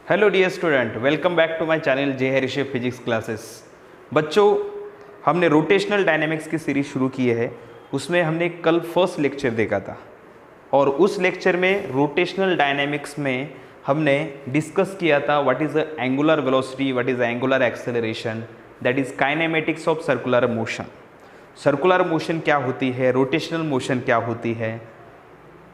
Hello dear student, welcome back to my channel J Harish physics classes. बच्चों, हमने rotational dynamics की series शुरू की है। उसमें हमने कल फर्स्ट लेक्चर देखा था और उस लेक्चर में रोटेशनल डायनेमिक्स में हमने डिस्कस किया था what is the angular velocity, what is the angular acceleration, that is kinematics of circular motion. Circular motion क्या होती है, रोटेशनल मोशन क्या होती है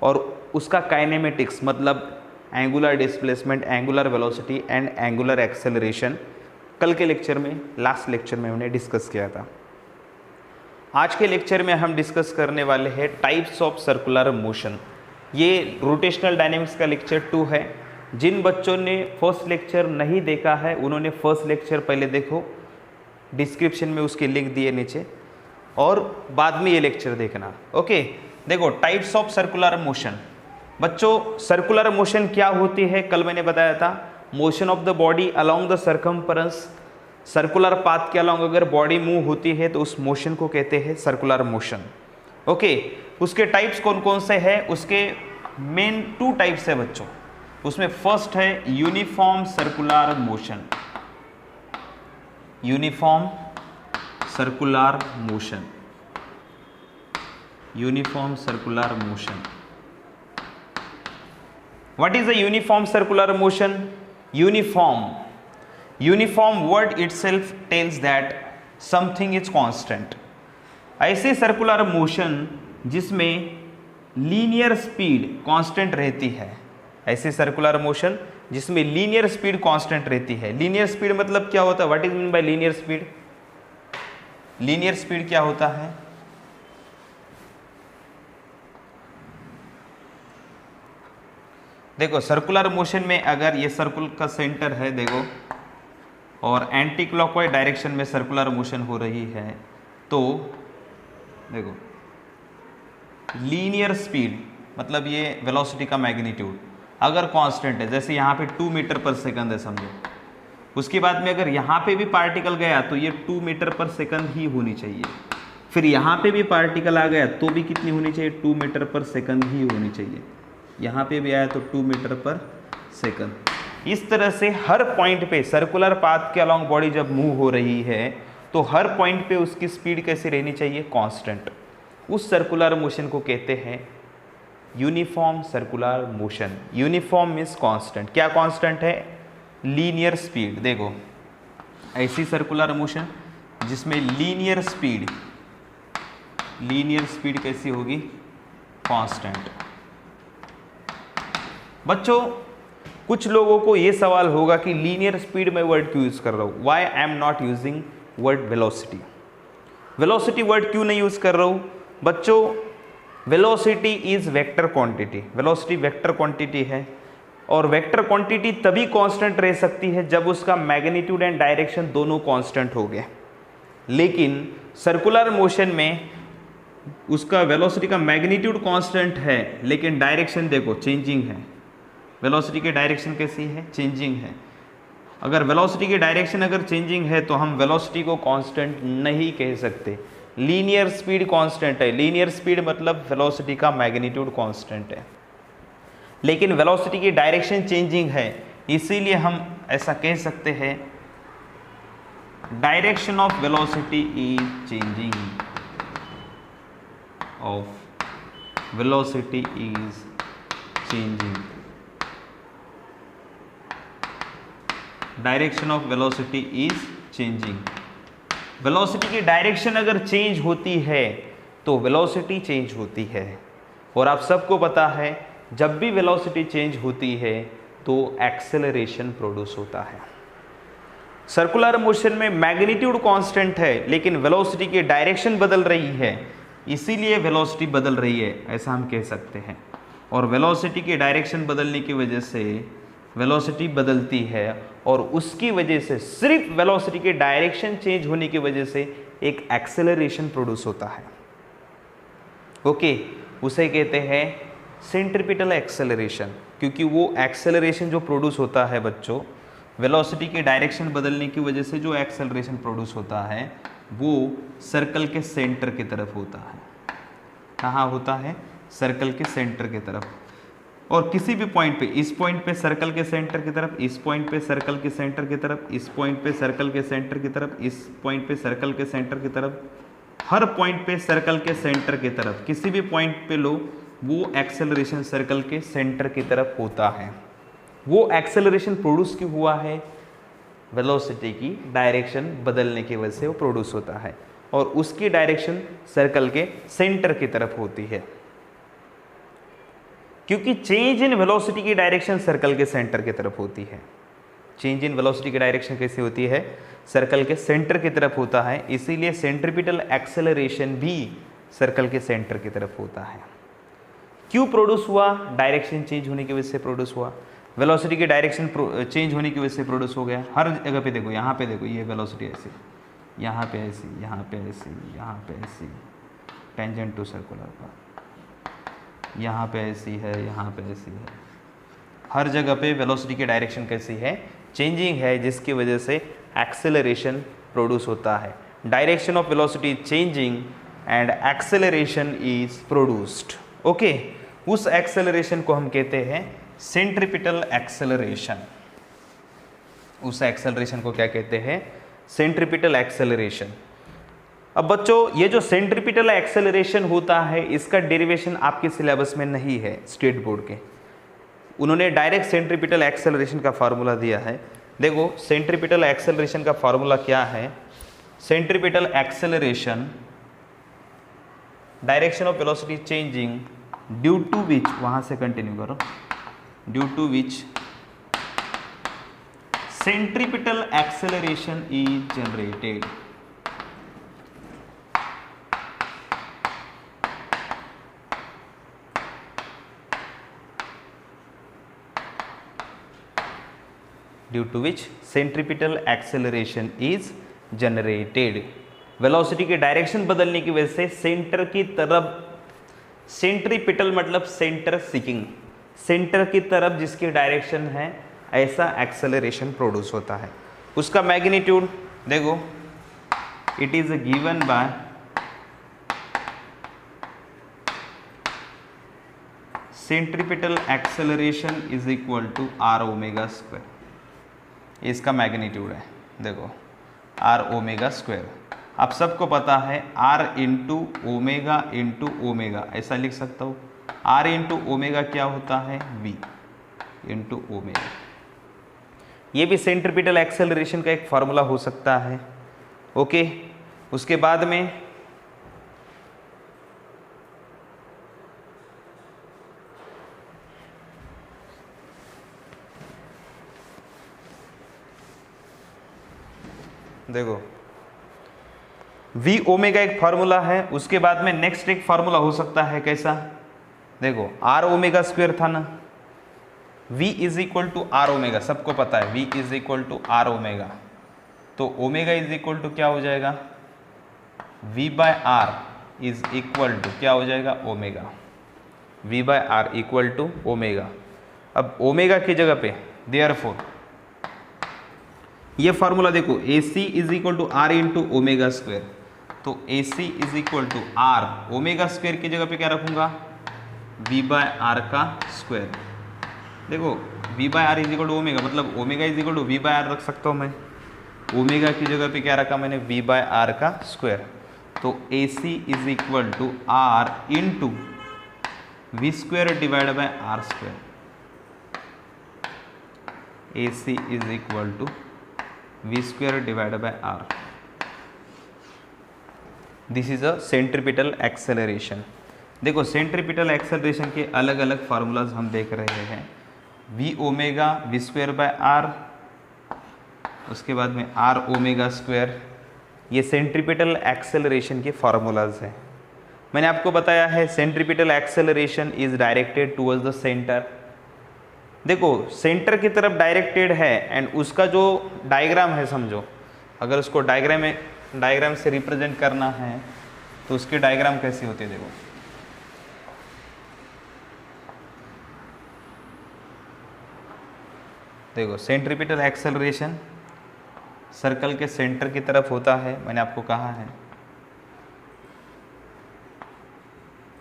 और उसका काइनेमेटिक्स मतलब angular displacement, angular velocity and angular acceleration कल के लेक्चर में, लास्ट लेक्चर में हमने डिस्कस किया था। आज के लेक्चर में हम डिस्कस करने वाले हैं टाइप्स ऑफ सर्कुलर मोशन। ये रोटेशनल डायनेमिक्स का लेक्चर 2 है। जिन बच्चों ने फर्स्ट लेक्चर नहीं देखा है उन्होंने फर्स्ट लेक्चर पहले देखो, डिस्क्रिप्शन में उसके लिंक दिए नीचे, और बाद में ये लेक्चर देखना। ओके, देखो टाइप्स ऑफ सर्कुलर मोशन। बच्चों, सर्कुलर मोशन क्या होती है? कल मैंने बताया था motion of the body along the circumference. Circular path के अलोंग अगर बॉडी मूव होती है तो उस मोशन को कहते हैं सर्कुलर मोशन। ओके, उसके टाइप्स कौन कौन से हैं? उसके मेन 2 टाइप्स है बच्चों। उसमें फर्स्ट है uniform circular motion. Uniform circular motion, uniform circular motion. What is a uniform circular motion? Uniform word itself tells that something is constant. ऐसे सर्कुलर मोशन जिसमें लीनियर स्पीड कांस्टेंट रहती है, ऐसे circular motion जिसमें linear speed constant रहती है। Linear speed मतलब क्या होता है? What is mean by linear speed? Linear speed क्या होता है? देखो, सर्कुलर मोशन में अगर ये सर्कुल का सेंटर है देखो, और एंटी क्लॉकवाइज डायरेक्शन में सर्कुलर मोशन हो रही है, तो देखो लीनियर स्पीड मतलब ये वेलोसिटी का मैग्नीट्यूड अगर कांस्टेंट है, जैसे यहाँ पे 2 मीटर पर सेकंड है समझो, उसके बाद में अगर यहाँ पे भी पार्टिकल गया तो ये 2 मीटर पर सेकंड ही होनी चाहिए। फिर यहाँ पे भी पार्टिकल आ गया तो भी कितनी होनी चाहिए? 2 मीटर पर सेकंड ही होनी चाहिए। यहाँ पे भी आया तो 2 मीटर पर सेकंड। इस तरह से हर पॉइंट पे सर्कुलर पाथ के अलोंग बॉडी जब मूव हो रही है तो हर पॉइंट पे उसकी स्पीड कैसी रहनी चाहिए? कांस्टेंट। उस सर्कुलर मोशन को कहते हैं uniform circular motion. Uniform means constant. क्या कांस्टेंट है? Linear speed. देखो, ऐसी सर्कुलर मोशन जिसमें लीनियर स्पीड कैसी होगी? कांस्टेंट। बच्चों, कुछ लोगों को ये सवाल होगा कि लीनियर स्पीड में वर्ड क्यों यूज कर रहा हूं? Why I am not using word velocity? Velocity word क्यों नहीं यूज कर रहा हूं? बच्चों, velocity is vector quantity. Velocity vector quantity है और वेक्टर क्वांटिटी तभी कांस्टेंट रह सकती है जब उसका मैग्नीट्यूड एंड डायरेक्शन दोनों कांस्टेंट हो गए। लेकिन सर्कुलर मोशन में उसका वेलोसिटी का मैग्नीट्यूड कांस्टेंट है लेकिन डायरेक्शन देखो चेंजिंग है। वेलोसिटी की डायरेक्शन कैसी है? चेंजिंग है। अगर वेलोसिटी की डायरेक्शन अगर चेंजिंग है तो हम वेलोसिटी को कांस्टेंट नहीं कह सकते। लीनियर स्पीड कांस्टेंट है। लीनियर स्पीड मतलब वेलोसिटी का मैग्नीट्यूड कांस्टेंट है, लेकिन वेलोसिटी की डायरेक्शन चेंजिंग है, इसीलिए हम ऐसा कह सकते हैं direction of velocity is changing. Of velocity is changing. Direction of velocity is changing. Velocity की डायरेक्शन अगर चेंज होती है तो वेलोसिटी चेंज होती है, और आप सबको पता है जब भी वेलोसिटी चेंज होती है तो एक्सेलरेशन प्रोड्यूस होता है। सर्कुलर मोशन में मैग्नीट्यूड कांस्टेंट है लेकिन वेलोसिटी की डायरेक्शन बदल रही है, इसीलिए वेलोसिटी बदल रही है, ऐसा हम कह सकते हैं। और वेलोसिटी की डायरेक्शन बदलने की वजह से वेलोसिटी बदलती है और उसकी वजह से, सिर्फ वेलोसिटी की डायरेक्शन चेंज होने की वजह से एक एक्सेलरेशन प्रोड्यूस होता है। ओके, उसे कहते हैं सेंट्रीपिटल एक्सेलरेशन, क्योंकि वो एक्सेलरेशन जो प्रोड्यूस होता है बच्चों, वेलोसिटी की डायरेक्शन बदलने की वजह से जो एक्सेलरेशन प्रोड्यूस होता है वो सर्कल के सेंटर की तरफ होता है। कहाँ होता है? सर्कल के सेंटर की तरफ। और किसी भी पॉइंट पे, इस पॉइंट पे सर्कल के सेंटर की तरफ, इस पॉइंट पे सर्कल के सेंटर की तरफ, इस पॉइंट पे सर्कल के सेंटर की तरफ, इस पॉइंट पे सर्कल के सेंटर की तरफ, हर पॉइंट पे सर्कल के सेंटर की तरफ किसी भी पॉइंट पे लो, वो एक्सेलरेशन सर्कल के सेंटर की तरफ होता है। वो एक्सेलरेशन प्रोड्यूस क्यों हुआ है? वेलोसिटी की डायरेक्शन बदलने की वजह से वो प्रोड्यूस होता है, और उसकी डायरेक्शन सर्कल के सेंटर की तरफ होती है, क्योंकि चेंज इन वेलोसिटी की डायरेक्शन सर्कल के सेंटर की तरफ होती है। चेंज इन वेलोसिटी की डायरेक्शन कैसे होती है? सर्कल के सेंटर की तरफ होता है, इसीलिए सेंट्रीपिटल एक्सेलरेशन भी सर्कल के सेंटर की तरफ होता है। क्यों प्रोड्यूस हुआ? डायरेक्शन चेंज होने की वजह से प्रोड्यूस हुआ। वेलोसिटी की डायरेक्शन चेंज होने की वजह से प्रोड्यूस हो गया। हर जगह पे देखो, यहाँ पे देखो, ये वेलोसिटी ऐसी, यहाँ पे ऐसी, यहाँ पे ऐसी, यहाँ पे ऐसी, टेंजेंट टू सर्कुलर पाथ, यहाँ पे ऐसी है, यहाँ पे ऐसी है। हर जगह पे वेलोसिटी की डायरेक्शन कैसी है? चेंजिंग है, जिसकी वजह से एक्सेलरेशन प्रोड्यूस होता है। Direction of velocity changing and acceleration is produced. Okay, उस एक्सेलरेशन को हम कहते हैं सेंट्रीपिटल एक्सेलरेशन। उस एक्सेलरेशन को क्या कहते हैं? Centripetal acceleration. अब बच्चों, ये जो सेंट्रीपिटल एक्सेलरेशन होता है, इसका डेरिवेशन आपके सिलेबस में नहीं है स्टेट बोर्ड के। उन्होंने डायरेक्ट सेंट्रीपिटल एक्सेलरेशन का फार्मूला दिया है। देखो, सेंट्रीपिटल एक्सेलरेशन का फार्मूला क्या है? Centripetal acceleration, direction of velocity changing due to which, वहां से कंटिन्यू करो, due to which centripetal acceleration is generated. Due to which centripetal acceleration is generated. Velocity की डायरेक्शन बदलने की वजह से सेंटर की तरफ, सेंट्रीपिटल मतलब सेंटर सीकिंग, सेंटर की तरफ जिसकी डायरेक्शन है, ऐसा एक्सेलरेशन प्रोड्यूस होता है। उसका मैग्नीट्यूड देखो, it is given by centripetal acceleration is equal to are omega square. इसका मैग्नीट्यूड है, देखो आर ओमेगा स्क्वायर। आप सबको पता है आर इंटू ओमेगा, ऐसा लिख सकता हूँ। आर इंटू ओमेगा क्या होता है? V into omega. ये भी सेंट्रीपिटल एक्सेलरेशन का एक फार्मूला हो सकता है। ओके, उसके बाद में देखो वी ओमेगा एक फार्मूला है। उसके बाद में नेक्स्ट एक फार्मूला हो सकता है, कैसा? देखो आर ओमेगा स्क्वायर था ना, v is equal to are omega, सबको पता है v is equal to are omega. तो ओमेगा इज इक्वल टू क्या हो जाएगा? v by r is equal to क्या हो जाएगा? Omega. v by r equal to omega. अब ओमेगा की जगह पे देयरफॉर ये फार्मूला देखो, AC is equal to r into omega square. तो AC is equal to are, omega square की जगह पे क्या रखूंगा? v बाय आर का स्क्वायर। देखो v by r is equal to omega, मतलब omega is equal to v by r रख सकता हूँ मैं। ओमेगा की जगह पे क्या रखा मैंने? v बाय आर का स्क्वायर। तो AC is equal to r into v square divide by r square. AC is equal to v square divide by r. This is a centripetal acceleration. देखो centripetal acceleration के अलग अलग formulas हम देख रहे हैं। V omega v square by r, उसके बाद में आर ओमेगा स्क्वायर, ये सेंट्रीपिटल एक्सेलरेशन के फार्मूलाज हैं। मैंने आपको बताया है centripetal acceleration is directed towards the centre. देखो सेंटर की तरफ डायरेक्टेड है, एंड उसका जो डायग्राम है, समझो अगर उसको डायग्राम से रिप्रेजेंट करना है तो उसकी डायग्राम कैसी होती है? देखो देखो सेंट्रीपिटल एक्सेलरेशन सर्कल के सेंटर की तरफ होता है, मैंने आपको कहा है।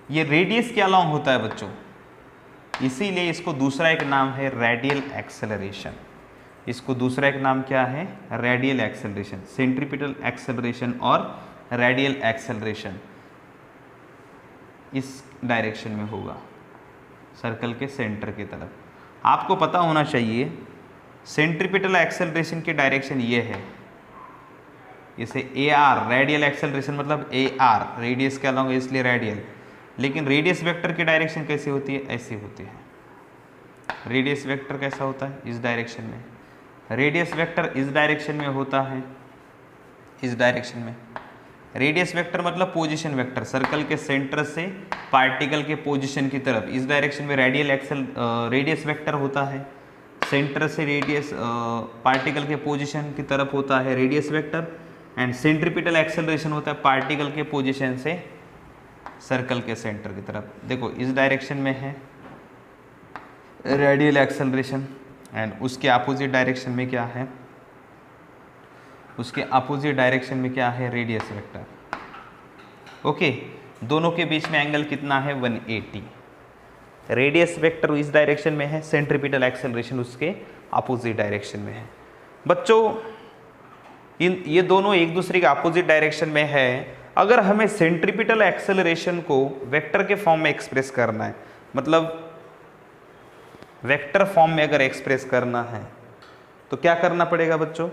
ये रेडियस के अलाउंग होता है बच्चों, इसीलिए इसको दूसरा एक नाम है रेडियल एक्सेलरेशन। इसको दूसरा एक नाम क्या है? Radial acceleration. सेंट्रीपिटल एक्सेलरेशन और रेडियल एक्सेलरेशन इस डायरेक्शन में होगा, सर्कल के सेंटर की तरफ। आपको पता होना चाहिए सेंट्रीपिटल एक्सेलरेशन की डायरेक्शन ये है, इसे ए आर, रेडियल एक्सेलरेशन मतलब ए आर, रेडियस के अलॉन्ग इसलिए रेडियल। लेकिन रेडियस वेक्टर की डायरेक्शन कैसी होती है? ऐसी होती है। रेडियस वेक्टर कैसा होता है? इस डायरेक्शन में। रेडियस वेक्टर इस डायरेक्शन में होता है, इस डायरेक्शन में। रेडियस वेक्टर मतलब पोजीशन वेक्टर, सर्कल के सेंटर से पार्टिकल के पोजीशन की तरफ। इस डायरेक्शन में रेडियस वेक्टर होता है, सेंटर से रेडियस पार्टिकल के पोजीशन की तरफ होता है radius vector. And centripetal acceleration होता है पार्टिकल के पोजीशन से सर्कल के सेंटर की तरफ। देखो इस डायरेक्शन में है रेडियल एक्सेलरेशन एंड उसके अपोजिट डायरेक्शन में क्या है? उसके अपोजिट डायरेक्शन में क्या है? Radius vector. ओके, दोनों के बीच में एंगल कितना है? 180। रेडियस वेक्टर इस डायरेक्शन में है, सेंट्रीपिटल एक्सेलरेशन उसके अपोजिट डायरेक्शन में है। बच्चों ये दोनों एक दूसरे के अपोजिट डायरेक्शन में है। अगर हमें सेंट्रीपिटल एक्सेलरेशन को वेक्टर के फॉर्म में एक्सप्रेस करना है, मतलब वेक्टर फॉर्म में अगर एक्सप्रेस करना है तो क्या करना पड़ेगा बच्चों?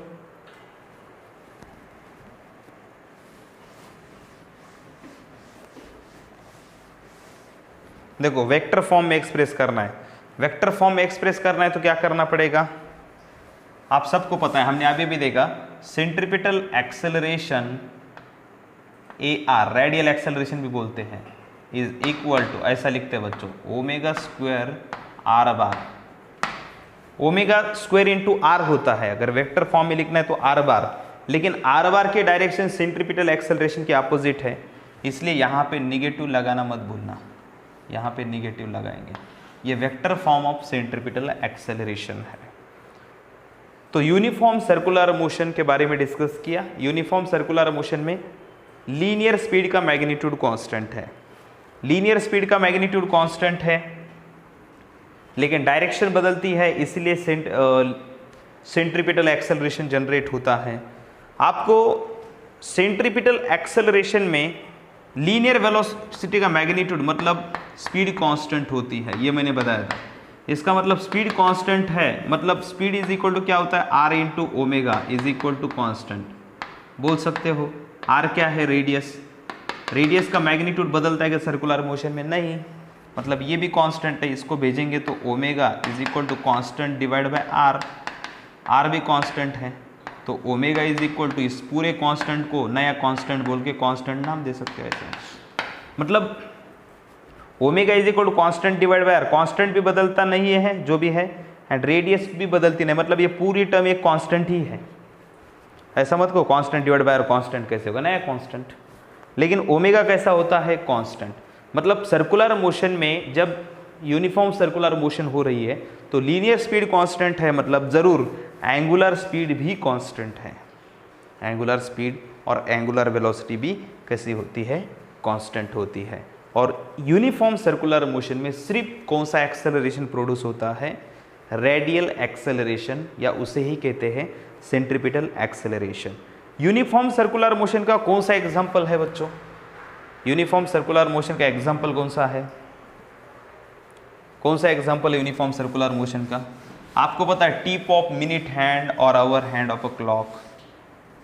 देखो वेक्टर फॉर्म में एक्सप्रेस करना है, वेक्टर फॉर्म में एक्सप्रेस करना है तो क्या करना पड़ेगा? आप सबको पता है, हमने अभी भी देखा, centripetal acceleration A R, radial acceleration भी बोलते हैं, इज इक्वल टू, ऐसा लिखते हैं बच्चों, ओमेगा स्क्वायर आर बार। ओमेगा स्क्वायर इंटू आर होता है, अगर वेक्टर फॉर्म में लिखना है तो आर बार, लेकिन आर बार के डायरेक्शन सेंट्रीपिटल एक्सेलरेशन के अपोजिट है, इसलिए यहाँ पे निगेटिव लगाना मत भूलना, यहाँ पे निगेटिव लगाएंगे। ये vector form of centripetal acceleration है। तो यूनिफॉर्म सर्कुलर मोशन के बारे में डिस्कस किया। यूनिफॉर्म सर्कुलर मोशन में लीनियर स्पीड का मैग्नीट्यूड कांस्टेंट है, लीनियर स्पीड का मैग्नीट्यूड कांस्टेंट है, लेकिन डायरेक्शन बदलती है, इसलिए सेंट्रीपिटल एक्सेलरेशन जनरेट होता है। आपको सेंट्रीपिटल एक्सेलरेशन में लीनियर वेलोसिटी का मैग्नीट्यूड मतलब स्पीड कांस्टेंट होती है, ये मैंने बताया था। इसका मतलब स्पीड कांस्टेंट है, मतलब स्पीड इज इक्वल टू क्या होता है? R into omega is equal to constant बोल सकते हो। आर क्या है? रेडियस। रेडियस का मैग्नीट्यूड बदलता है क्या सर्कुलर मोशन में? नहीं, मतलब ये भी कांस्टेंट है, इसको भेजेंगे तो omega is equal to constant divide by r. R भी कांस्टेंट है, तो ओमेगा इज इक्वल टू, इस पूरे कांस्टेंट को नया कांस्टेंट बोल के कांस्टेंट नाम दे सकते हो ऐसे। मतलब omega is equal to constant divide by r, constant भी बदलता नहीं है जो भी है, एंड रेडियस भी बदलती नहीं, मतलब ये पूरी टर्म एक कांस्टेंट ही है। ऐसा मत कहो constant divide by r constant कैसे होगा, नया कांस्टेंट। लेकिन ओमेगा कैसा होता है? कांस्टेंट। मतलब सर्कुलर मोशन में जब यूनिफॉर्म सर्कुलर मोशन हो रही है तो लीनियर स्पीड कांस्टेंट है, मतलब ज़रूर एंगुलर स्पीड भी कांस्टेंट है। एंगुलर स्पीड और एंगुलर वेलोसिटी भी कैसी होती है? कांस्टेंट होती है। और यूनिफॉर्म सर्कुलर मोशन में सिर्फ कौन सा एक्सेलरेशन प्रोड्यूस होता है? रेडियल एक्सेलरेशन, या उसे ही कहते हैं centripetal acceleration. Uniform circular motion का कौन सा एग्जाम्पल है बच्चों? यूनिफॉर्म सर्कुलर मोशन का एग्जाम्पल कौन सा है? कौन सा एग्जाम्पल है यूनिफॉर्म सर्कुलर मोशन का? आपको पता है टिप ऑफ मिनट हैंड और hour hand of a clock.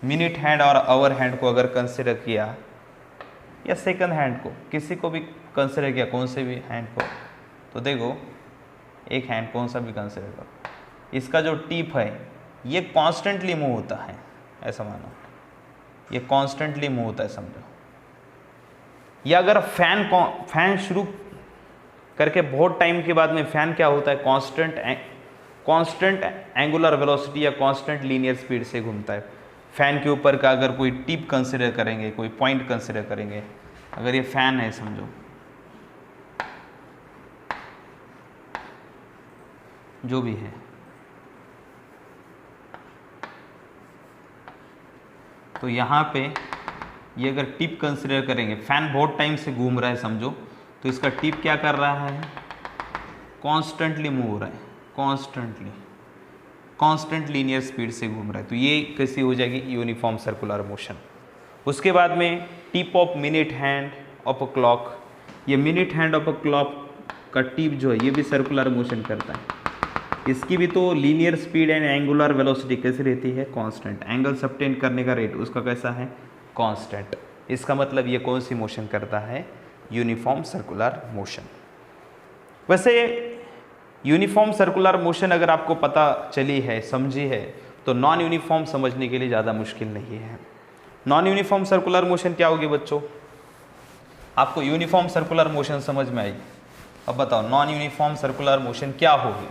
Minute hand और आवर हैंड को अगर कंसिडर किया, या सेकंड हैंड को, किसी को भी कंसिडर किया, कौन से भी हैंड को, तो देखो एक हैंड कौन सा भी कंसिडर करो, इसका जो टिप है ये कॉन्स्टेंटली मूव होता है, ऐसा मानो ये कॉन्स्टेंटली मूव होता है समझो। या अगर फैन शुरू करके बहुत टाइम के बाद में फैन क्या होता है? कांस्टेंट एंगुलर वेलोसिटी या कांस्टेंट लीनियर स्पीड से घूमता है। फैन के ऊपर का अगर कोई टिप कंसिडर करेंगे, कोई पॉइंट कंसिडर करेंगे, अगर ये फैन है समझो, जो भी है, तो यहाँ पे ये अगर टिप कंसिडर करेंगे, फैन बहुत टाइम से घूम रहा है समझो, तो इसका टिप क्या कर रहा है? कॉन्स्टेंटली मूव हो रहा है, कांस्टेंट लीनियर स्पीड से घूम रहा है, तो ये कैसी हो जाएगी, यूनिफॉर्म सर्कुलर मोशन। उसके बाद में tip of minute hand of a clock, ये minute hand of a clock का टिप जो है ये भी सर्कुलर मोशन करता है, इसकी भी तो linear speed and angular velocity कैसी रहती है, कांस्टेंट। एंगल सबटेंड करने का रेट उसका कैसा है, कांस्टेंट। इसका मतलब ये कौन सी मोशन करता है, यूनिफॉर्म सर्कुलर मोशन। वैसे यूनिफॉर्म सर्कुलर मोशन अगर आपको पता चली है, समझी है, तो नॉन यूनिफॉर्म समझने के लिए ज़्यादा मुश्किल नहीं है। नॉन यूनिफॉर्म सर्कुलर मोशन क्या होगी बच्चों, आपको यूनिफॉर्म सर्कुलर मोशन समझ में आई, अब बताओ नॉन यूनिफॉर्म सर्कुलर मोशन क्या होगी।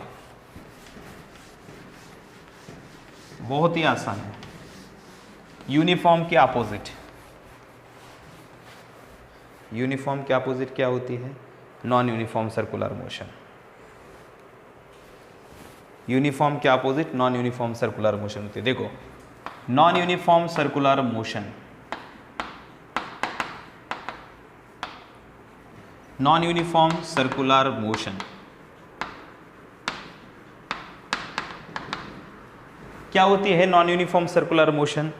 बहुत ही आसान है, यूनिफॉर्म के अपोजिट, यूनिफॉर्म के अपोजिट क्या होती है, non uniform circular motion. Uniform के opposite non uniform circular motion होती है। देखो non uniform circular motion, non uniform circular motion क्या होती है, नॉन यूनिफॉर्म सर्कुलर मोशन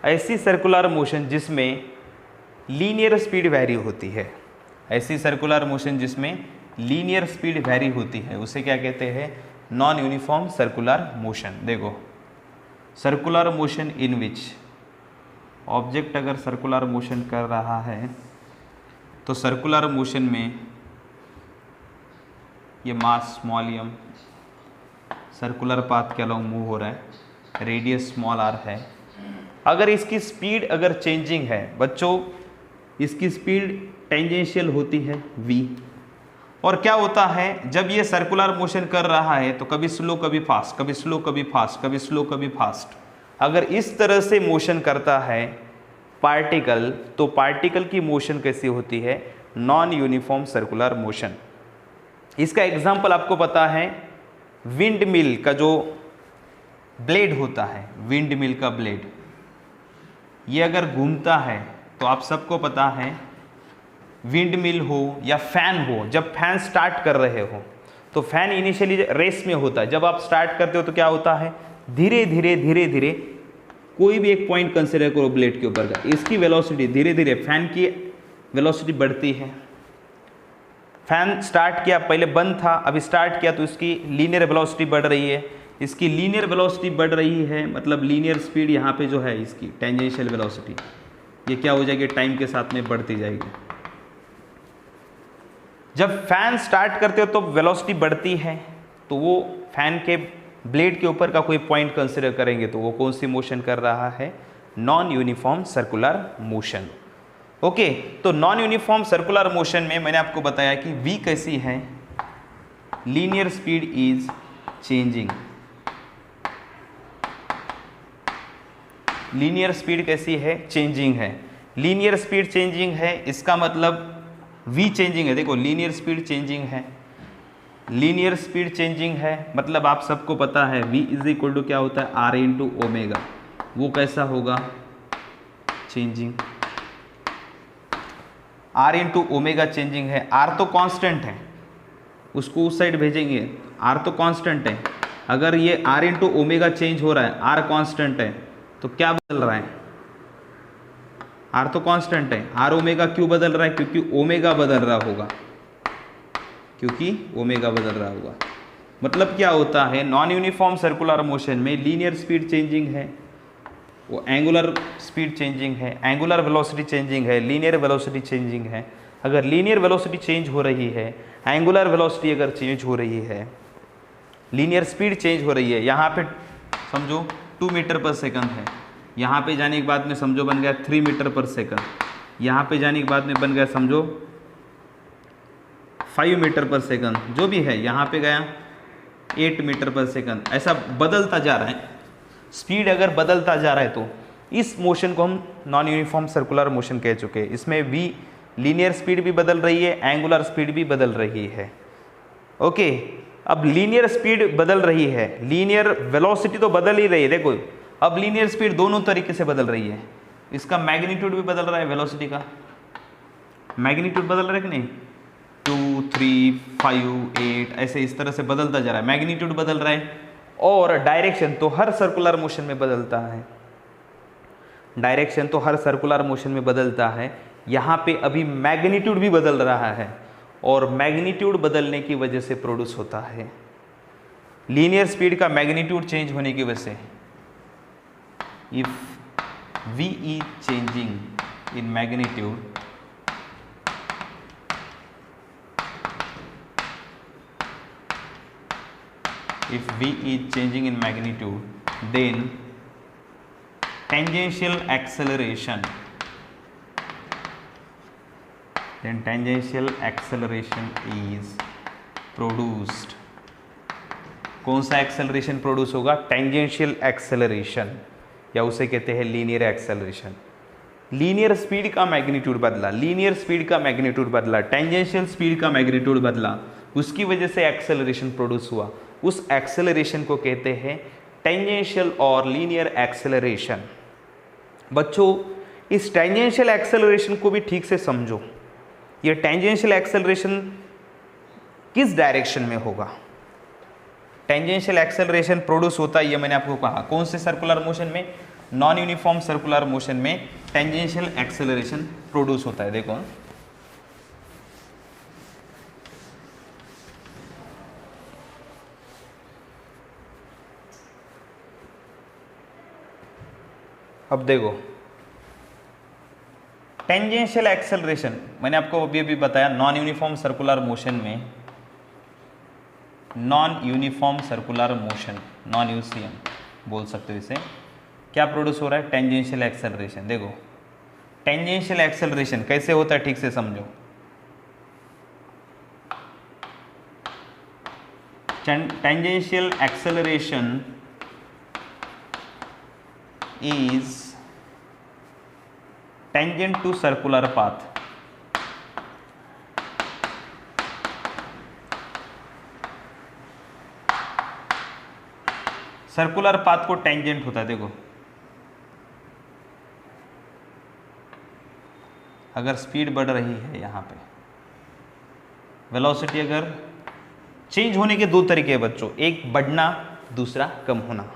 ऐसी सर्कुलर मोशन जिसमें लीनियर स्पीड वैरी होती है, ऐसी सर्कुलर मोशन जिसमें लीनियर स्पीड वैरी होती है, उसे क्या कहते हैं, नॉन यूनिफॉर्म सर्कुलर मोशन। देखो circular motion in which object अगर सर्कुलर मोशन कर रहा है तो सर्कुलर मोशन में ये mass small m circular path के अलोंग मूव हो रहा है, रेडियस स्मॉल आर है। अगर इसकी स्पीड अगर चेंजिंग है बच्चों, इसकी स्पीड टेंजेंशियल होती है v, और क्या होता है जब ये सर्कुलर मोशन कर रहा है तो कभी स्लो कभी फास्ट, कभी स्लो कभी फास्ट, कभी स्लो कभी फास्ट। अगर इस तरह से मोशन करता है पार्टिकल, तो पार्टिकल की मोशन कैसी होती है, नॉन यूनिफॉर्म सर्कुलर मोशन। इसका एग्जांपल आपको पता है, विंड मिल का जो ब्लेड होता है, विंड मिल का ब्लेड, ये अगर घूमता है तो आप सबको पता है विंड मिल हो या फैन हो, जब फैन स्टार्ट कर रहे हो तो फैन इनिशियली रेस में होता है, जब आप स्टार्ट करते हो तो क्या होता है, धीरे धीरे धीरे धीरे, कोई भी एक पॉइंट कंसिडर करो ब्लेड के ऊपर का, इसकी वेलोसिटी धीरे धीरे, फैन की वेलोसिटी बढ़ती है। फैन स्टार्ट किया, पहले बंद था, अभी स्टार्ट किया तो इसकी लीनियर वेलोसिटी बढ़ रही है, इसकी लीनियर वेलोसिटी बढ़ रही है, मतलब लीनियर स्पीड यहाँ पे जो है इसकी टेंजेंशियल वेलोसिटी ये क्या हो जाएगी, टाइम के साथ में बढ़ती जाएगी। जब फैन स्टार्ट करते हो तो वेलोसिटी बढ़ती है, तो वो फैन के ब्लेड के ऊपर का कोई पॉइंट कंसिडर करेंगे तो वो कौन सी मोशन कर रहा है, non uniform circular motion. Okay, तो नॉन यूनिफॉर्म सर्कुलर मोशन में मैंने आपको बताया कि v कैसी है, linear speed is changing, linear speed कैसी है, चेंजिंग है, लीनियर स्पीड चेंजिंग है, इसका मतलब v चेंजिंग है। देखो लीनियर स्पीड चेंजिंग है, लीनियर स्पीड चेंजिंग है, मतलब आप सबको पता है v इज इक्वल टू क्या होता है, r इंटू ओमेगा, वो कैसा होगा, changing, r into omega changing है, r तो कांस्टेंट है, उसको उस साइड भेजेंगे, r तो कांस्टेंट है, अगर ये r इंटू ओमेगा चेंज हो रहा है, r कांस्टेंट है, तो क्या बदल रहा है, r तो कांस्टेंट है, r ओमेगा क्यों बदल रहा है, क्योंकि ओमेगा बदल रहा होगा, क्योंकि ओमेगा बदल रहा होगा। मतलब क्या होता है, नॉन यूनिफॉर्म सर्कुलर मोशन में लीनियर स्पीड चेंजिंग है, वो एंगुलर स्पीड चेंजिंग है, एंगुलर वेलोसिटी चेंजिंग है, लीनियर वेलोसिटी चेंजिंग है। अगर लीनियर वेलोसिटी चेंज हो रही है, एंगुलर वेलोसिटी अगर चेंज हो रही है, लीनियर स्पीड चेंज हो रही है, यहाँ पे समझो 2 मीटर पर सेकंड है, यहाँ पे जाने के बाद में समझो बन गया 3 मीटर पर सेकंड, यहाँ पे जाने के बाद में बन गया समझो 5 मीटर पर सेकंड, जो भी है, यहाँ पे गया 8 मीटर पर सेकंड, ऐसा बदलता जा रहा है। स्पीड अगर बदलता जा रहा है तो इस मोशन को हम नॉन यूनिफॉर्म सर्कुलर मोशन कह चुके हैं। इसमें v लीनियर स्पीड भी बदल रही है, एंगुलर स्पीड भी बदल रही है। ओके, अब लीनियर स्पीड बदल रही है, लीनियर वेलोसिटी तो बदल ही रही है। देखो अब लीनियर स्पीड दोनों तरीके से बदल रही है, इसका मैग्नीट्यूड भी बदल रहा है, वेलोसिटी का मैग्नीट्यूड बदल रहा है कि नहीं, 2, 3, 5, 8 ऐसे इस तरह से बदलता जा रहा है, मैग्नीट्यूड बदल रहा है। और डायरेक्शन तो हर सर्कुलर मोशन में बदलता है, डायरेक्शन तो हर सर्कुलर मोशन में बदलता है। यहाँ पे अभी मैग्नीट्यूड भी बदल रहा है, और मैग्नीट्यूड बदलने की वजह से प्रोड्यूस होता है लीनियर स्पीड का मैग्नीट्यूड चेंज होने की वजह से। If v is changing in magnitude, if v is changing in magnitude, then tangential acceleration, is produced। कौन सा एक्सेलरेशन प्रोड्यूस होगा? टेंजेंशियल एक्सेलरेशन, या उसे कहते हैं लीनियर एक्सेलरेशन। लीनियर स्पीड का मैग्नीट्यूड बदला, लीनियर स्पीड का मैग्नीट्यूड बदला, टेंजेंशियल स्पीड का मैग्नीट्यूड बदला, उसकी वजह से एक्सेलरेशन प्रोड्यूस हुआ। उस एक्सेलरेशन को कहते हैं टेंजेंशियल और लीनियर एक्सेलरेशन। बच्चों, इस टेंजेंशियल एक्सेलरेशन को भी ठीक से समझो। ये टेंजेंशियल एक्सेलरेशन किस डायरेक्शन में होगा? टेंजेंशियल एक्सेलरेशन प्रोड्यूस होता है, ये मैंने आपको कहा, कौन से सर्कुलर मोशन में? नॉन यूनिफॉर्म सर्कुलर मोशन में टेंजेंशियल एक्सेलरेशन प्रोड्यूस होता है। देखो, अब देखो, टेंजेंशियल एक्सेलरेशन मैंने आपको अभी अभी बताया, नॉन यूनिफॉर्म सर्कुलर मोशन में, non uniform circular motion, non UCM बोल सकते हो इसे, क्या प्रोड्यूस हो रहा है? Tangential acceleration. देखो, टेंजेंशियल एक्सेलरेशन कैसे होता है, ठीक से समझो। Tangential acceleration is tangent to circular path। Circular path को टेंजेंट होता है। देखो, अगर स्पीड बढ़ रही है, यहाँ पे वेलोसिटी अगर चेंज होने के दो तरीके हैं बच्चों, एक बढ़ना, दूसरा कम होना।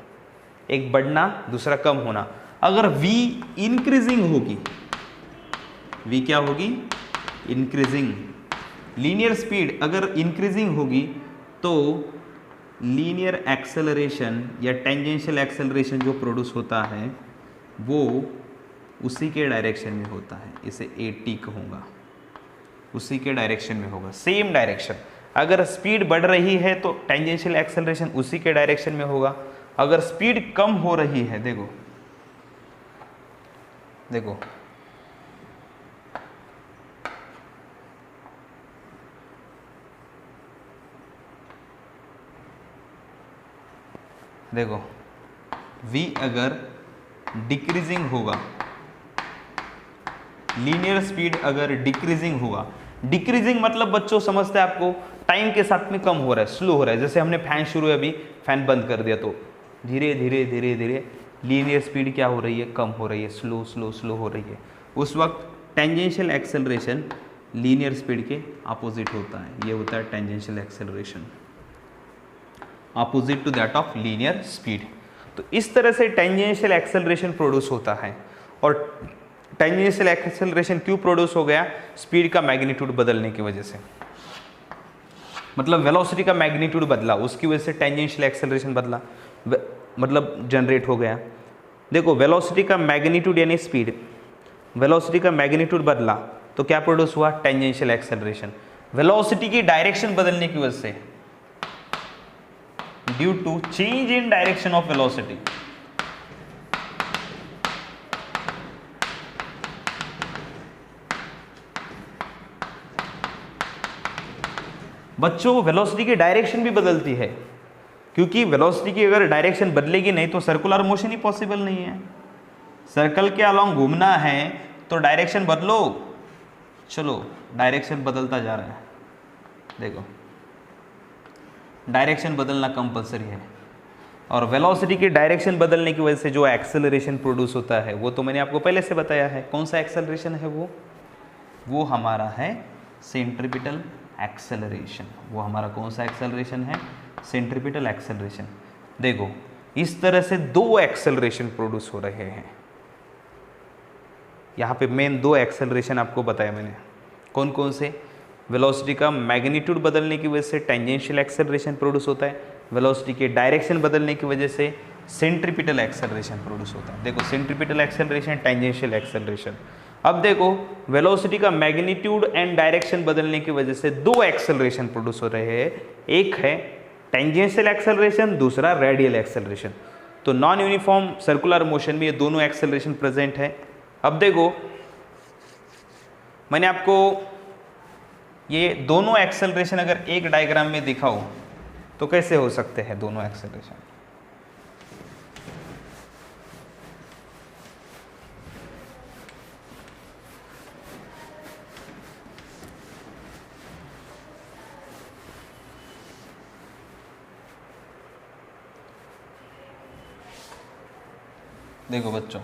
एक बढ़ना, दूसरा कम होना। अगर v इंक्रीजिंग होगी, v क्या होगी? इंक्रीजिंग। लीनियर स्पीड अगर इंक्रीजिंग होगी तो लीनियर एक्सेलरेशन या टेंजेंशियल एक्सेलरेशन जो प्रोड्यूस होता है वो उसी के डायरेक्शन में होता है। इसे AT कहूँगा, उसी के डायरेक्शन में होगा, सेम डायरेक्शन। अगर स्पीड बढ़ रही है तो टेंजेंशियल एक्सेलरेशन उसी के डायरेक्शन में होगा। अगर स्पीड कम हो रही है, देखो देखो, देखो, v अगर डिक्रीजिंग होगा, लीनियर स्पीड अगर डिक्रीजिंग होगा, डिक्रीजिंग मतलब बच्चों समझते हैं आपको, टाइम के साथ में कम हो रहा है, स्लो हो रहा है। जैसे हमने फैन शुरू है, अभी फैन बंद कर दिया तो धीरे धीरे धीरे धीरे लीनियर स्पीड क्या हो रही है? कम हो रही है, स्लो स्लो स्लो हो रही है। उस वक्त टेंजेंशियल एक्सेलरेशन लीनियर स्पीड के अपोजिट होता है। ये होता है tangential acceleration, opposite to that of linear speed. तो इस तरह से टेंजेंशियल एक्सेलरेशन प्रोड्यूस होता है। और टेंजेंशियल एक्सेलरेशन क्यों प्रोड्यूस हो गया? स्पीड का मैग्नीट्यूड बदलने की वजह से, मतलब वेलोसिटी का मैग्नीट्यूड बदला, उसकी वजह से टेंजेंशियल एक्सेलरेशन बदला, मतलब जनरेट हो गया। देखो, वेलोसिटी का मैग्नीट्यूड यानी स्पीड, वेलोसिटी का मैग्नीट्यूड बदला तो क्या प्रोड्यूस हुआ? Tangential acceleration. वेलोसिटी की डायरेक्शन बदलने की वजह से, due to change in direction of velocity, बच्चों वेलोसिटी की डायरेक्शन भी बदलती है, क्योंकि वेलोसिटी की अगर डायरेक्शन बदलेगी नहीं तो सर्कुलर मोशन ही पॉसिबल नहीं है। सर्कल के अलोंग घूमना है तो डायरेक्शन बदलो। चलो, डायरेक्शन बदलता जा रहा है, देखो डायरेक्शन बदलना कंपलसरी है। और वेलोसिटी की डायरेक्शन बदलने की वजह से जो एक्सेलरेशन प्रोड्यूस होता है वो तो मैंने आपको पहले से बताया है। कौन सा एक्सेलरेशन है वो हमारा है सेंट्रीपिटल एक्सेलरेशन। वो हमारा कौन सा एक्सेलरेशन है? Centripetal acceleration. देखो इस तरह से दो एक्सेलरेशन प्रोड्यूस हो रहे हैं। यहाँ पे मेन दो एक्सेलरेशन आपको बताया मैंने, कौन कौन से? वेलोसिटी का मैग्नीट्यूड बदलने की वजह से टेंजेंशियल एक्सेलरेशन प्रोड्यूस होता है, वेलोसिटी के डायरेक्शन बदलने की वजह से सेंट्रीपिटल एक्सेलरेशन प्रोड्यूस होता है। देखो सेंट्रीपिटल एक्सेलरेशन, टेंजेंशियल एक्सेलरेशन। अब देखो वेलोसिटी का मैग्नीट्यूड एंड डायरेक्शन बदलने की वजह से दो एक्सेलरेशन प्रोड्यूस हो रहे हैं, एक है टेंजेंशियल एक्सेलरेशन, दूसरा रेडियल एक्सेलरेशन। तो नॉन यूनिफॉर्म सर्कुलर मोशन में ये दोनों एक्सेलरेशन प्रेजेंट है। अब देखो मैंने आपको ये दोनों एक्सेलरेशन अगर एक डायग्राम में दिखाऊं तो कैसे हो सकते हैं दोनों एक्सेलरेशन? देखो बच्चों,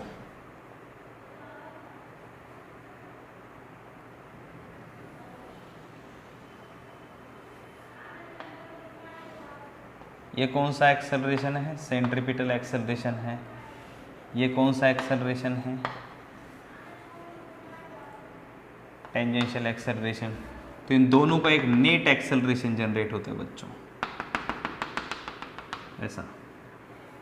ये कौन सा एक्सेलरेशन है? सेंट्रीपिटल एक्सेलरेशन है। ये कौन सा एक्सेलरेशन है? Tangential acceleration. तो इन दोनों का एक नेट एक्सेलरेशन जनरेट होता है बच्चों, ऐसा।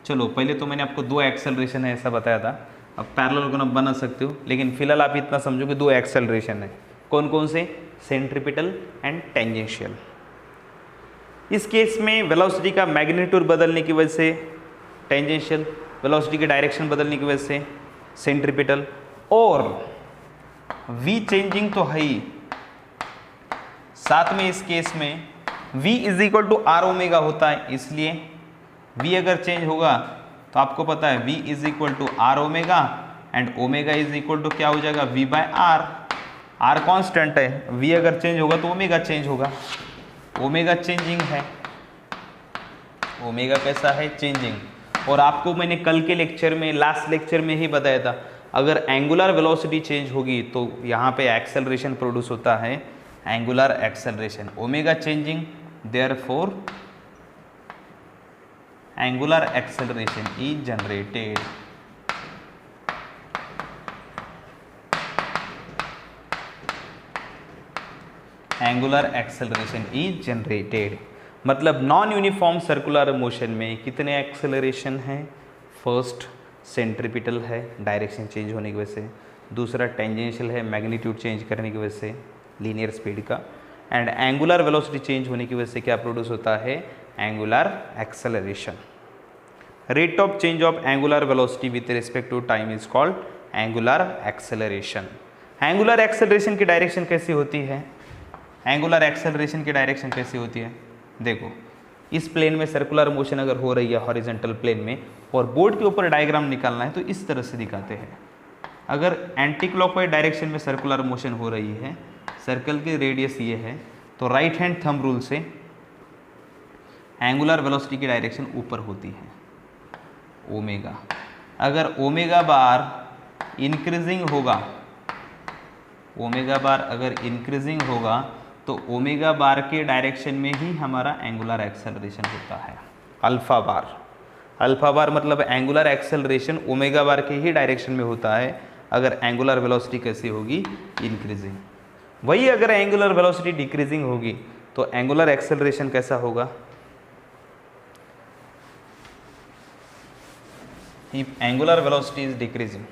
चलो पहले तो मैंने आपको दो एक्सेलरेशन है ऐसा बताया था, अब पैरेलल ग्राफ बना सकते हो, लेकिन फिलहाल आप इतना समझो कि दो एक्सेलरेशन है। कौन कौन से? Centripetal and tangential. इस केस में वेलोसिटी का मैग्नीट्यूड बदलने की वजह से टेंजेंशियल, वेलोसिटी की डायरेक्शन बदलने की वजह से सेंट्रीपिटल, और v चेंजिंग तो है ही, साथ में इस केस में v is equal to are omega होता है, इसलिए v अगर चेंज होगा तो आपको पता है v is equal to are omega, and omega is equal to क्या हो जाएगा? v by r. R constant है, v अगर चेंज होगा तो ओमेगा चेंज होगा। ओमेगा चेंजिंग है, ओमेगा कैसा है? चेंजिंग। और आपको मैंने कल के लेक्चर में, लास्ट लेक्चर में ही बताया था, अगर एंगुलर वेलोसिटी चेंज होगी तो यहाँ पे एक्सेलरेशन प्रोड्यूस होता है, angular acceleration. Omega changing, therefore angular acceleration is generated। angular acceleration is generated मतलब नॉन यूनिफॉर्म सर्कुलर मोशन में कितने एक्सेलरेशन हैं? फर्स्ट सेंट्रीपिटल है, डायरेक्शन चेंज होने की वजह से, दूसरा टेंजेंशियल है, मैग्नीट्यूड चेंज करने की वजह से लीनियर स्पीड का, एंड एंगुलर वेलोसिटी चेंज होने की वजह से क्या प्रोड्यूस होता है? Angular acceleration. Rate of change of angular velocity with respect to time is called angular acceleration. Angular acceleration की डायरेक्शन कैसी होती है? एंगुलर एक्सेलरेशन की डायरेक्शन कैसी होती है? देखो इस प्लेन में सर्कुलर मोशन अगर हो रही है हॉरिजॉन्टल प्लेन में, और बोर्ड के ऊपर डायग्राम निकालना है तो इस तरह से दिखाते हैं। अगर एंटी क्लॉकवाइज डायरेक्शन में सर्कुलर मोशन हो रही है, सर्कल की रेडियस ये है, तो राइट हैंड थंब रूल से एंगुलर वेलोसिटी की डायरेक्शन ऊपर होती है, ओमेगा। अगर ओमेगा बार इंक्रीजिंग होगा, ओमेगा बार अगर इंक्रीजिंग होगा तो ओमेगा बार के डायरेक्शन में ही हमारा एंगुलर एक्सेलरेशन होता है। अल्फा बार, अल्फा बार मतलब एंगुलर एक्सेलरेशन ओमेगा बार के ही डायरेक्शन में होता है अगर एंगुलर वेलोसिटी कैसी होगी? इंक्रीजिंग। वही अगर एंगुलर वेलोसिटी डिक्रीजिंग होगी तो एंगुलर एक्सेलरेशन कैसा होगा? If angular velocity is decreasing,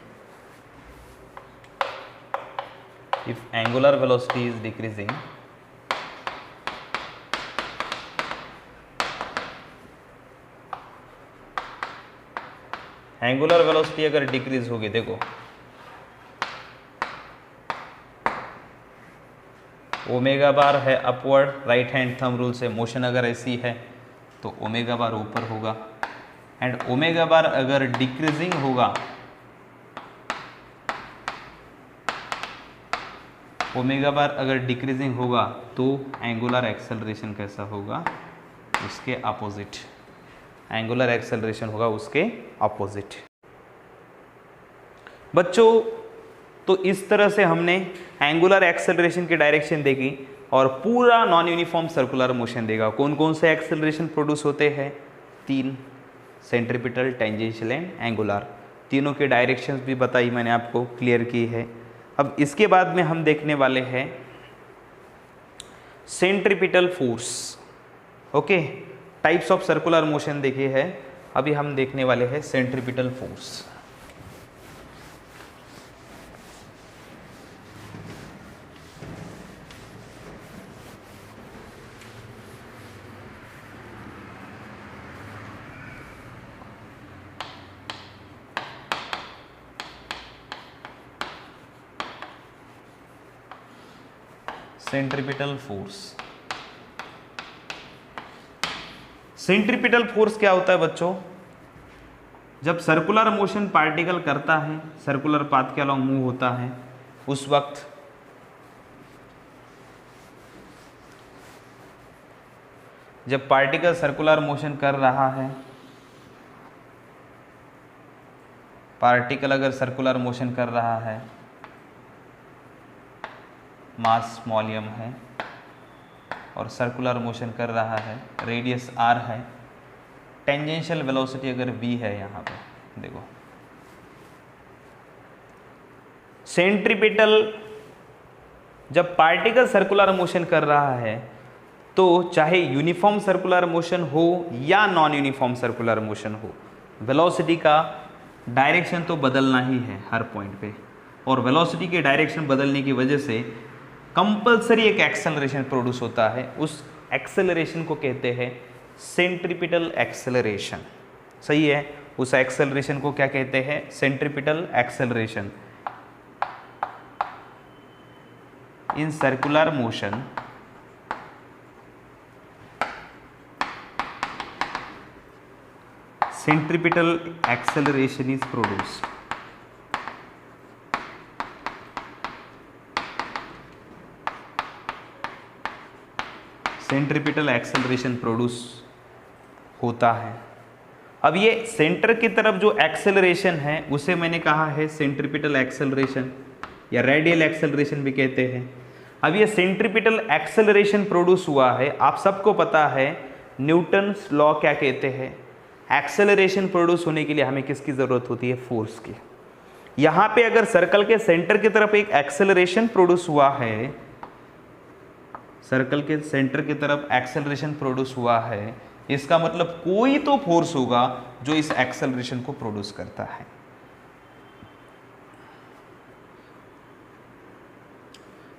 if angular velocity is decreasing, angular velocity अगर डिक्रीज होगी, देखो ओमेगा बार है upward, right hand thumb rule से मोशन अगर ऐसी है तो ओमेगा बार ऊपर होगा, एंड ओमेगा बार अगर डिक्रीजिंग होगा, ओमेगा बार अगर डिक्रीजिंग होगा तो एंगुलर एक्सेलरेशन कैसा होगा? उसके अपोजिट, एंगुलर एक्सेलरेशन होगा उसके अपोजिट। बच्चों तो इस तरह से हमने एंगुलर एक्सेलरेशन की डायरेक्शन देखी। और पूरा नॉन यूनिफॉर्म सर्कुलर मोशन देगा। कौन कौन से एक्सेलरेशन प्रोड्यूस होते हैं? 3, सेंट्रीपिटल, टेंजेंशियल एंड एंगुलर। तीनों के डायरेक्शंस भी बताई मैंने आपको, क्लियर की है। अब इसके बाद में हम देखने वाले हैं centripetal force. Okay, types of circular motion देखे हैं, अभी हम देखने वाले हैं centripetal force. Centripetal force. Centripetal force क्या होता है बच्चों? जब सर्कुलर मोशन पार्टिकल करता है, सर्कुलर पाथ के अलॉन्ग मूव होता है, उस वक्त जब पार्टिकल सर्कुलर मोशन कर रहा है, पार्टिकल अगर सर्कुलर मोशन कर रहा है, मास स्मॉल m है और सर्कुलर मोशन कर रहा है, रेडियस r है, टेंजेंशियल वेलोसिटी अगर v है, यहाँ पे देखो सेंट्रीपिटल, जब पार्टिकल सर्कुलर मोशन कर रहा है तो चाहे यूनिफॉर्म सर्कुलर मोशन हो या नॉन यूनिफॉर्म सर्कुलर मोशन हो, वेलोसिटी का डायरेक्शन तो बदलना ही है हर पॉइंट पे, और वेलोसिटी के डायरेक्शन बदलने की वजह से कंपल्सरी एक एक्सेलरेशन प्रोड्यूस होता है। उस एक्सेलरेशन को कहते हैं सेंट्रीपिटल एक्सेलरेशन। सही है, उस एक्सेलरेशन को क्या कहते हैं? Centripetal acceleration. In circular motion centripetal acceleration is produced. Centripetal acceleration produce होता है। अब ये सेंटर की तरफ जो एक्सेलरेशन है उसे मैंने कहा है सेंट्रीपिटल एक्सेलरेशन या रेडियल एक्सेलरेशन भी कहते हैं। अब ये सेंट्रीपिटल एक्सेलरेशन प्रोड्यूस हुआ है, आप सबको पता है न्यूटन्स लॉ क्या कहते हैं? एक्सेलरेशन प्रोड्यूस होने के लिए हमें किसकी ज़रूरत होती है? फोर्स की। यहाँ पे अगर सर्कल के सेंटर की तरफ एक एक्सेलरेशन प्रोड्यूस हुआ है, सर्कल के सेंटर की तरफ एक्सेलरेशन प्रोड्यूस हुआ है, इसका मतलब कोई तो फोर्स होगा जो इस एक्सेलरेशन को प्रोड्यूस करता है।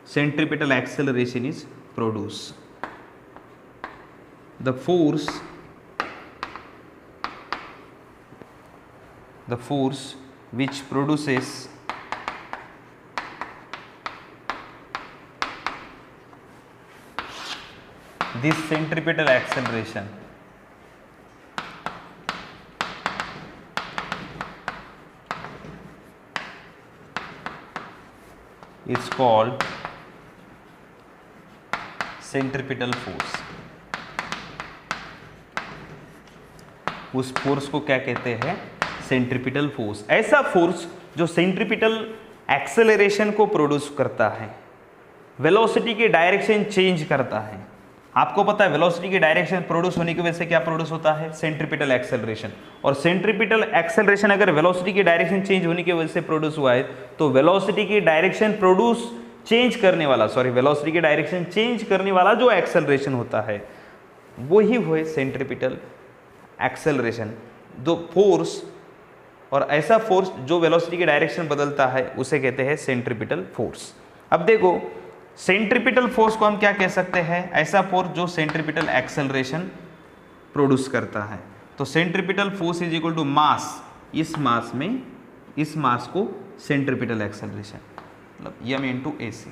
Centripetal acceleration is produce the force which produces this centripetal acceleration is called centripetal force। उस फोर्स को क्या कहते हैं? Centripetal force. ऐसा फोर्स जो सेंट्रीपिटल एक्सेलरेशन को प्रोड्यूस करता है, वेलोसिटी की डायरेक्शन चेंज करता है। आपको पता है वेलोसिटी की डायरेक्शन प्रोड्यूस होने की वजह से क्या प्रोड्यूस होता है? Centripetal acceleration. और सेंट्रीपिटल एक्सेलरेशन अगर वेलोसिटी की डायरेक्शन चेंज होने की वजह से प्रोड्यूस हुआ है तो वेलोसिटी की डायरेक्शन वेलोसिटी की डायरेक्शन चेंज करने वाला जो एक्सेलरेशन होता है वही हुए सेंट्रीपिटल एक्सेलरेशन। दो फोर्स, और ऐसा फोर्स जो वेलोसिटी की डायरेक्शन बदलता है उसे कहते हैं सेंट्रीपिटल फोर्स। अब देखो सेंट्रीपिटल फोर्स को हम क्या कह सकते हैं? ऐसा फोर्स जो सेंट्रीपिटल एक्सेलरेशन प्रोड्यूस करता है। तो centripetal force is equal to mass, इस मास को सेंट्रीपिटल एक्सेलरेशन, मतलब m into a c.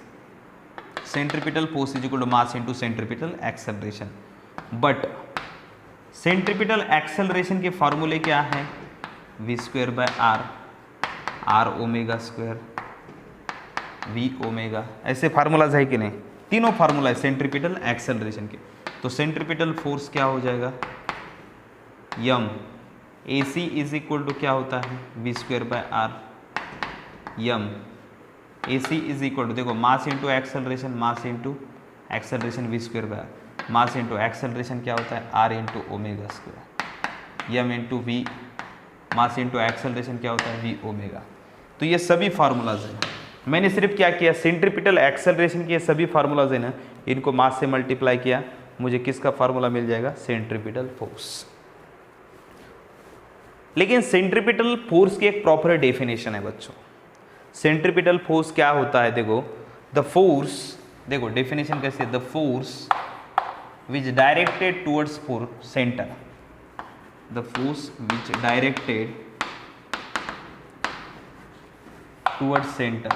Centripetal force is equal to mass into centripetal acceleration. But centripetal acceleration के फॉर्मूले क्या है? v square by r omega square v omega, ऐसे formulas है कि नहीं? तीनों फार्मूला है सेंट्रीपिटल एक्सेलरेशन के। तो सेंट्रीपिटल फोर्स क्या हो जाएगा? m ac is equal to क्या होता है? v square by r। m ac is equal to, देखो mass into acceleration, mass into acceleration v square by mass into acceleration क्या होता है r into omega square, m into v mass into acceleration क्या होता है v omega. तो ये सभी फार्मूलाज हैं। मैंने सिर्फ क्या किया, सेंट्रीपिटल एक्सेलरेशन के ये सभी फार्मूलाज हैं ना, इनको मास से मल्टीप्लाई किया, मुझे किसका फार्मूला मिल जाएगा, सेंट्रीपिटल फोर्स। लेकिन सेंट्रीपिटल फोर्स की एक प्रॉपर डेफिनेशन है बच्चों। सेंट्रीपिटल फोर्स क्या होता है, देखो द फोर्स, देखो डेफिनेशन कैसे है, the force which directed towards four centre, the force which directed towards centre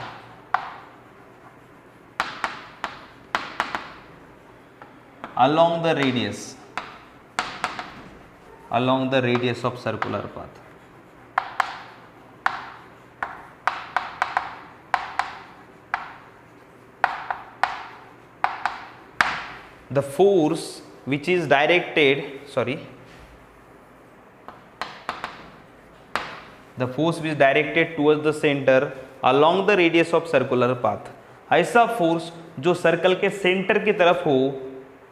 along the radius of circular path. The force which is directed, the force which is directed towards the center along the radius of circular path. ऐसा force जो circle के centre की तरफ हो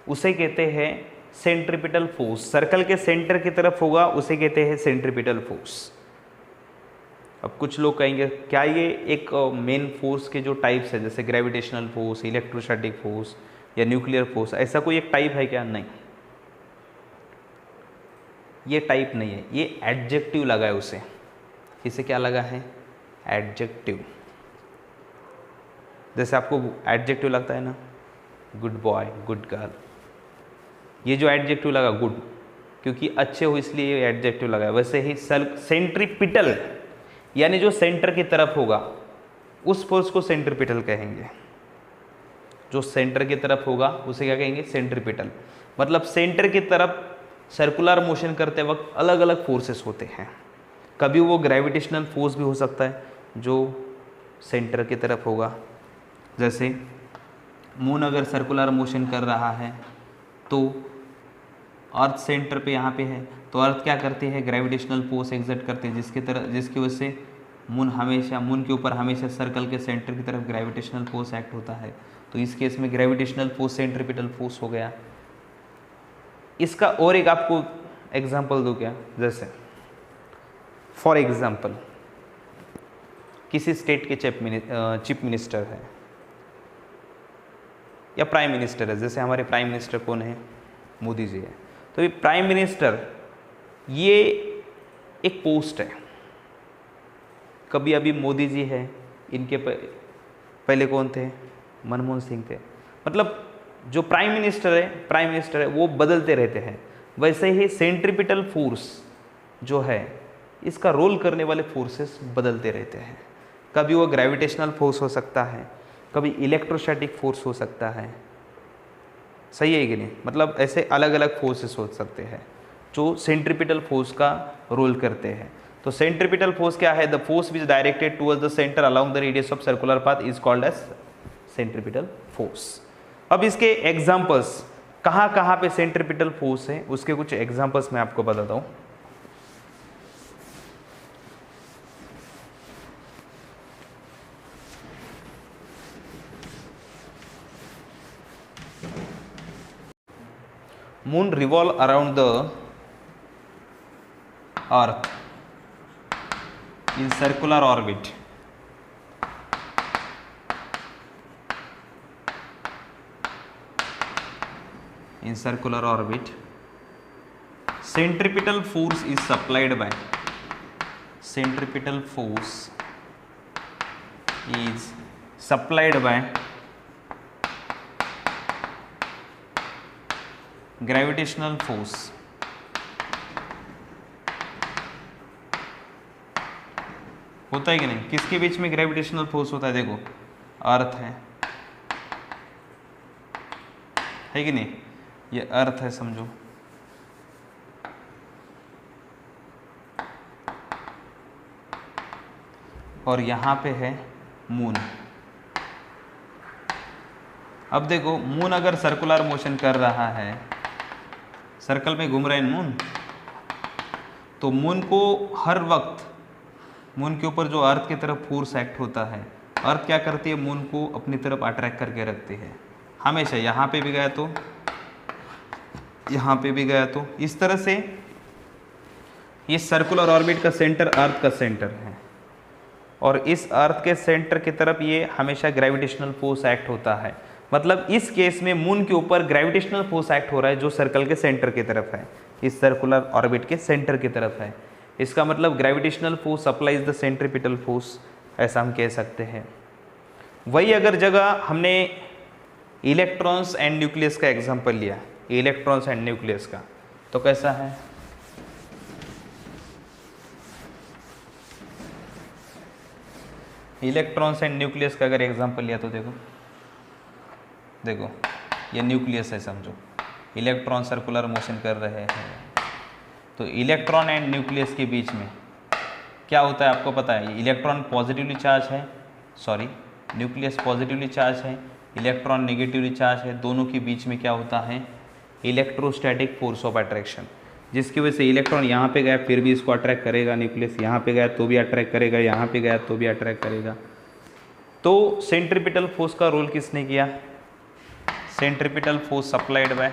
उसे कहते हैं centripetal force. Circle के सेंटर की तरफ होगा उसे कहते हैं सेंट्रीपिटल फोर्स। अब कुछ लोग कहेंगे क्या ये एक मेन फोर्स के जो टाइप्स है जैसे ग्रेविटेशनल फोर्स, इलेक्ट्रोस्टैटिक फोर्स या न्यूक्लियर फोर्स, ऐसा कोई एक टाइप है क्या? नहीं, ये टाइप नहीं है, ये एडजेक्टिव लगा है उसे। इसे क्या लगा है? एडजेक्टिव। जैसे आपको एडजेक्टिव लगता है ना, गुड बॉय, गुड गर्ल, ये जो एडजेक्टिव लगा गुड, क्योंकि अच्छे हो इसलिए ये एडजेक्टिव लगा है। वैसे ही सेंट्रीपिटल यानी जो सेंटर की तरफ होगा उस फोर्स को सेंट्रीपिटल कहेंगे। जो सेंटर की तरफ होगा उसे क्या कहेंगे? सेंट्रीपिटल। मतलब सेंटर की तरफ सर्कुलर मोशन करते वक्त अलग अलग फोर्सेस होते हैं। कभी वो ग्रेविटेशनल फोर्स भी हो सकता है जो सेंटर की तरफ होगा। जैसे मून अगर सर्कुलर मोशन कर रहा है तो अर्थ सेंटर पे यहाँ पे है, तो अर्थ क्या करती है? ग्रेविटेशनल फोर्स एग्जर्ट करते हैं जिसकी वजह से मून के ऊपर हमेशा सर्कल के सेंटर की तरफ ग्रेविटेशनल फोर्स एक्ट होता है। तो इस केस में ग्रेविटेशनल फोर्स सेंट्रीपिटल फोर्स हो गया। इसका और एक आपको एग्जांपल दूं क्या? जैसे फॉर एग्जांपल किसी स्टेट के चीफ मिनिस्टर है या प्राइम मिनिस्टर है। जैसे हमारे प्राइम मिनिस्टर कौन है? मोदी जी है। तो ये प्राइम मिनिस्टर ये एक पोस्ट है। कभी अभी मोदी जी है, इनके पहले कौन थे? मनमोहन सिंह थे। मतलब जो प्राइम मिनिस्टर है वो बदलते रहते हैं। वैसे ही सेंट्रीपिटल फोर्स जो है इसका रोल करने वाले फोर्सेस बदलते रहते हैं। कभी वो ग्रेविटेशनल फोर्स हो सकता है, कभी इलेक्ट्रोस्टैटिक फोर्स हो सकता है। सही है कि नहीं? मतलब ऐसे अलग अलग फोर्सेस हो सकते हैं जो सेंट्रीपिटल फोर्स का रोल करते हैं। तो सेंट्रीपिटल फोर्स क्या है? The force which directed towards the centre along the radius of circular path is called as centripetal force. अब इसके एग्जांपल्स कहाँ कहाँ पे सेंट्रीपिटल फोर्स है उसके कुछ एग्जांपल्स मैं आपको बताता हूँ। Moon revolve around the earth in circular orbit. In circular orbit, centripetal force is supplied by gravitational force. होता है कि नहीं? किसके बीच में ग्रेविटेशनल फोर्स होता है? देखो अर्थ है कि नहीं? ये अर्थ है समझो, और यहाँ पे है मून। अब देखो मून अगर सर्कुलर मोशन कर रहा है, सर्कल में घूम रहे हैं मून, तो मून को हर वक्त मून के ऊपर जो अर्थ की तरफ फोर्स एक्ट होता है, अर्थ क्या करती है? मून को अपनी तरफ अट्रैक्ट करके रखती है। हमेशा यहाँ पे भी गया तो यहाँ पे भी गया तो इस तरह से ये सर्कुलर ऑर्बिट का सेंटर अर्थ का सेंटर है और इस अर्थ के सेंटर की तरफ ये हमेशा ग्रेविटेशनल फोर्स एक्ट होता है। मतलब इस केस में मून के ऊपर ग्रेविटेशनल फोर्स एक्ट हो रहा है जो सर्कल के सेंटर की तरफ है, इस सर्कुलर ऑर्बिट के सेंटर की तरफ है। इसका मतलब gravitational force applies the centripetal force, ऐसा हम कह सकते हैं। वही अगर जगह हमने इलेक्ट्रॉन्स एंड न्यूक्लियस का एग्जांपल लिया, इलेक्ट्रॉन्स एंड न्यूक्लियस का, तो कैसा है? इलेक्ट्रॉन्स एंड न्यूक्लियस का अगर एग्जांपल लिया तो देखो देखो ये न्यूक्लियस है, समझो इलेक्ट्रॉन सर्कुलर मोशन कर रहे हैं। तो इलेक्ट्रॉन एंड न्यूक्लियस के बीच में क्या होता है आपको पता है? इलेक्ट्रॉन पॉजिटिवली चार्ज है, सॉरी न्यूक्लियस पॉजिटिवली चार्ज है, इलेक्ट्रॉन नेगेटिवली चार्ज है। दोनों के बीच में क्या होता है? इलेक्ट्रोस्टैटिक फोर्स ऑफ अट्रैक्शन, जिसकी वजह से इलेक्ट्रॉन यहाँ पे गया फिर भी इसको अट्रैक्ट करेगा, न्यूक्लियस यहाँ पे गया तो भी अट्रैक्ट करेगा, यहाँ पे गया तो भी अट्रैक्ट करेगा। तो सेंट्रीपिटल फोर्स का रोल किसने किया? Centripetal force supplied by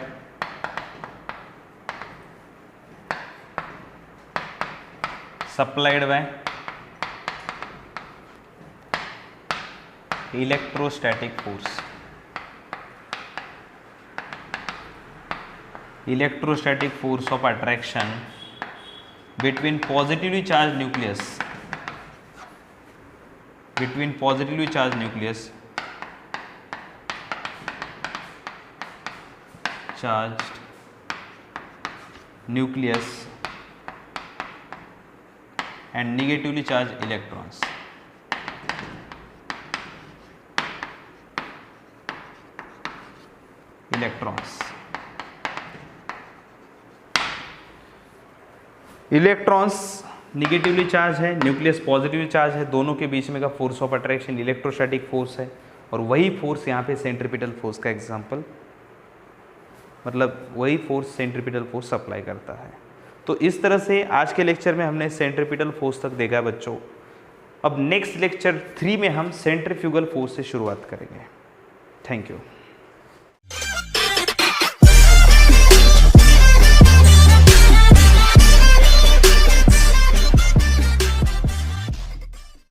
electrostatic force. Electrostatic force of attraction between positively charged nucleus, between positively charged nucleus, and negatively charged electrons. Electrons negatively charge है, न्यूक्लियस पॉजिटिवली चार्ज है, दोनों के बीच में का force of attraction electrostatic force है। और वही force यहाँ पे सेंट्रीपिटल फोर्स का एग्जांपल, मतलब वही फोर्स सेंट्रीपिटल फोर्स अप्लाई करता है। तो इस तरह से आज के लेक्चर में हमने सेंट्रीपिटल फोर्स तक देखा बच्चों। अब नेक्स्ट लेक्चर 3 में हम सेंट्रीफ्यूगल फोर्स से शुरुआत करेंगे। Thank you.